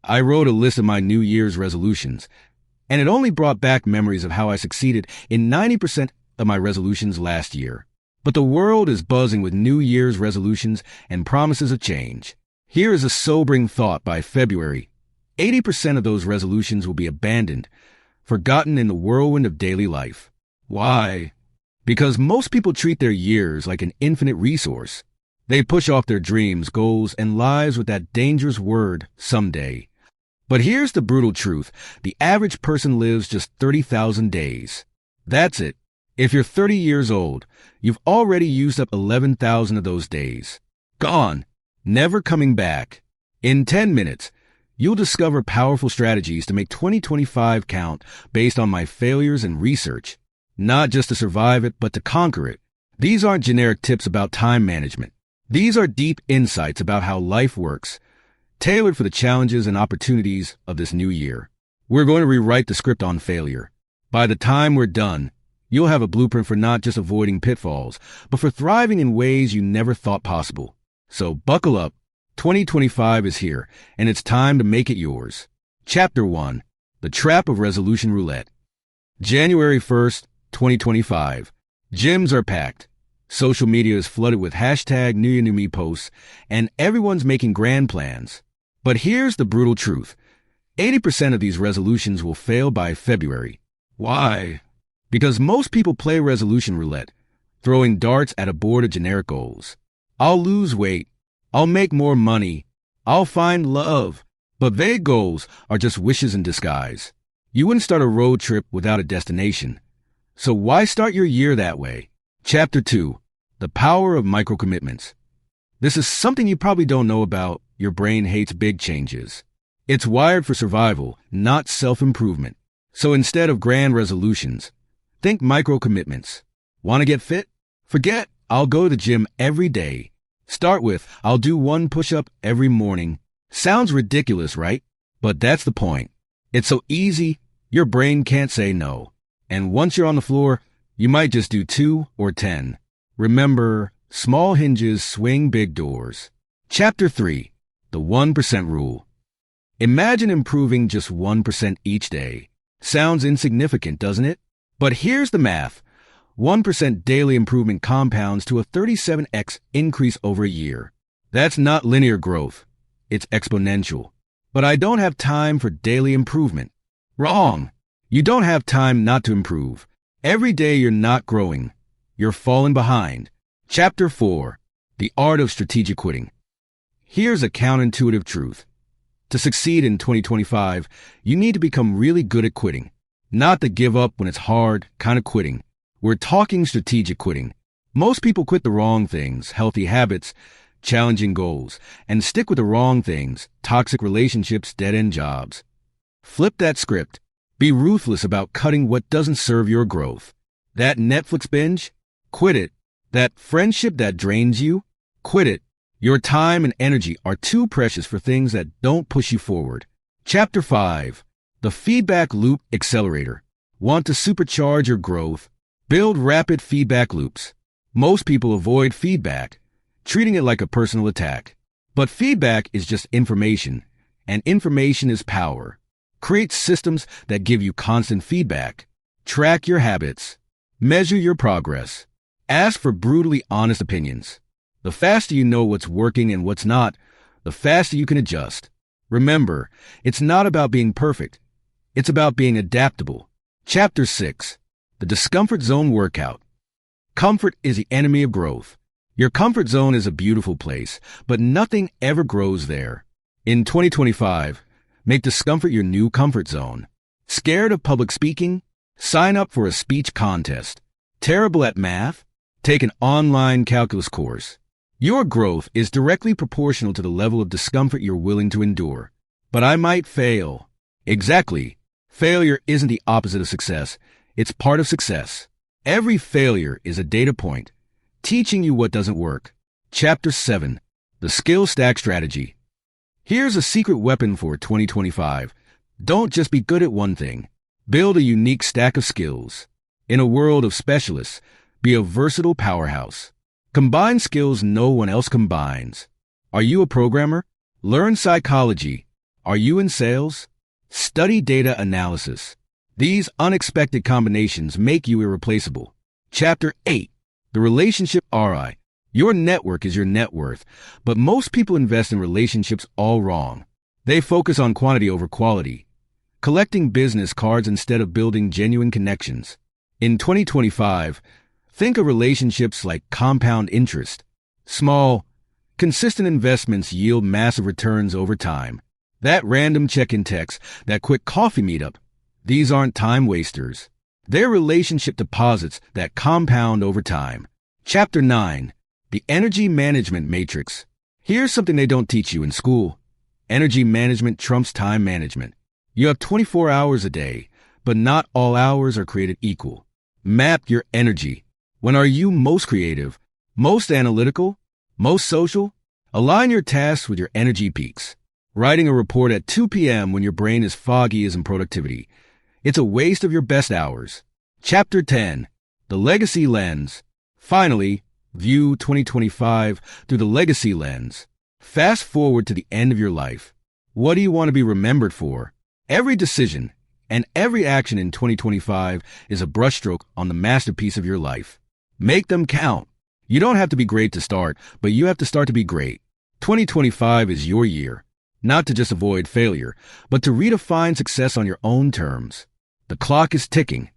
I wrote a list of my New Year's resolutions, and it only brought back memories of how I succeeded in 90% of my resolutions last year. But the world is buzzing with New Year's resolutions and promises of change. Here is a sobering thought: by February, 80% of those resolutions will be abandoned, forgotten in the whirlwind of daily life. Why? Because most people treat their years like an infinite resource. They push off their dreams, goals, and lives with that dangerous word, someday. But here's the brutal truth: the average person lives just 30,000 days. That's it. If you're 30 years old, you've already used up 11,000 of those days. Gone. Never coming back. In 10 minutes, you'll discover powerful strategies to make 2025 count based on my failures and research. Not just to survive it, but to conquer it. These aren't generic tips about time management. These are deep insights about how life works, tailored for the challenges and opportunities of this new year. We're going to rewrite the script on failure. By the time we're done, you'll have a blueprint for not just avoiding pitfalls, but for thriving in ways you never thought possible. So buckle up. 2025 is here, and it's time to make it yours. Chapter 1. The Trap of Resolution Roulette. January 1st, 2025. Gyms are packed. Social media is flooded with hashtag New Year New Me posts, and everyone's making grand plans. But here's the brutal truth: 80% of these resolutions will fail by February. Why? Because most people play resolution roulette, throwing darts at a board of generic goals. I'll lose weight. I'll make more money. I'll find love. But vague goals are just wishes in disguise. You wouldn't start a road trip without a destination. So why start your year that way? Chapter 2. The Power of Micro-Commitments. This is something you probably don't know about. Your brain hates big changes. It's wired for survival, not self-improvement. So instead of grand resolutions, think micro-commitments. Want to get fit? Forget I'll go to the gym every day. Start with I'll do 1 push-up every morning. Sounds ridiculous, right? But that's the point. It's so easy, your brain can't say no. And once you're on the floor, you might just do 2 or 10. Remember, small hinges swing big doors. Chapter 3. The 1% Rule. Imagine improving just 1% each day. Sounds insignificant, doesn't it? But here's the math. 1% daily improvement compounds to a 37x increase over a year. That's not linear growth. It's exponential. But I don't have time for daily improvement. Wrong. You don't have time not to improve. Every day you're not growing. You're falling behind. Chapter 4. The Art of Strategic Quitting. Here's a counterintuitive truth. To succeed in 2025, you need to become really good at quitting. Not the give up when it's hard kind of quitting. We're talking strategic quitting. Most people quit the wrong things, healthy habits, challenging goals, and stick with the wrong things, toxic relationships, dead-end jobs. Flip that script. Be ruthless about cutting what doesn't serve your growth. That Netflix binge? Quit it. That friendship that drains you? Quit it. Your time and energy are too precious for things that don't push you forward. Chapter 5. The Feedback Loop Accelerator. Want to supercharge your growth? Build rapid feedback loops. Most people avoid feedback, treating it like a personal attack. But feedback is just information, and information is power. Create systems that give you constant feedback. Track your habits. Measure your progress. Ask for brutally honest opinions. The faster you know what's working and what's not, the faster you can adjust. Remember, it's not about being perfect. It's about being adaptable. Chapter 6. The Discomfort Zone Workout. Comfort is the enemy of growth. Your comfort zone is a beautiful place, but nothing ever grows there. In 2025, make discomfort your new comfort zone. Scared of public speaking? Sign up for a speech contest. Terrible at math? Take an online calculus course. Your growth is directly proportional to the level of discomfort you're willing to endure. But I might fail. Exactly. Failure isn't the opposite of success. It's part of success. Every failure is a data point, teaching you what doesn't work. Chapter 7. The Skill Stack Strategy. Here's a secret weapon for 2025. Don't just be good at one thing. Build a unique stack of skills. In a world of specialists, be a versatile powerhouse. Combine skills no one else combines. Are you a programmer? Learn psychology. Are you in sales? Study data analysis. These unexpected combinations make you irreplaceable. Chapter 8. The Relationship ROI. Your network is your net worth, but most people invest in relationships all wrong. They focus on quantity over quality, collecting business cards instead of building genuine connections. In 2025, think of relationships like compound interest. Small, consistent investments yield massive returns over time. That random check-in text, that quick coffee meetup, these aren't time wasters. They're relationship deposits that compound over time. Chapter 9. The Energy Management Matrix. Here's something they don't teach you in school. Energy management trumps time management. You have 24 hours a day, but not all hours are created equal. Map your energy. When are you most creative, most analytical, most social? Align your tasks with your energy peaks. Writing a report at 2 p.m. when your brain is foggy isn't productivity. It's a waste of your best hours. Chapter 10. The Legacy Lens. Finally, view 2025 through the legacy lens. Fast forward to the end of your life. What do you want to be remembered for? Every decision and every action in 2025 is a brushstroke on the masterpiece of your life. Make them count. You don't have to be great to start, but you have to start to be great. 2025 is your year, not to just avoid failure, but to redefine success on your own terms. The clock is ticking.